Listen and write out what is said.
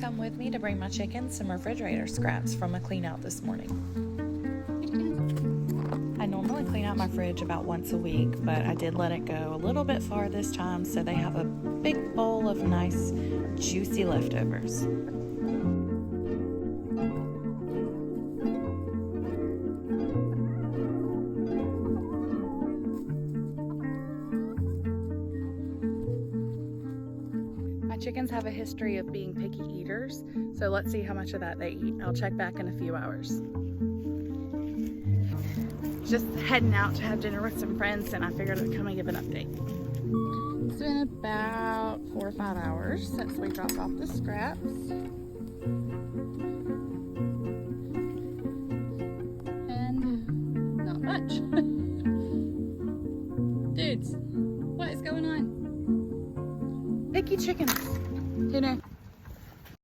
Come with me to bring my chickens some refrigerator scraps from a clean out this morning. I normally clean out my fridge about once a week, but I did let it go a little bit far this time, so they have a big bowl of nice, juicy leftovers. My chickens have a history of being picky eaters, so let's see how much of that they eat. I'll check back in a few hours. Just heading out to have dinner with some friends, and I figured I'd come and give an update. It's been about 4 or 5 hours since we dropped off the scraps. And not much. Dudes, what is going on? Picky chickens. Dinner.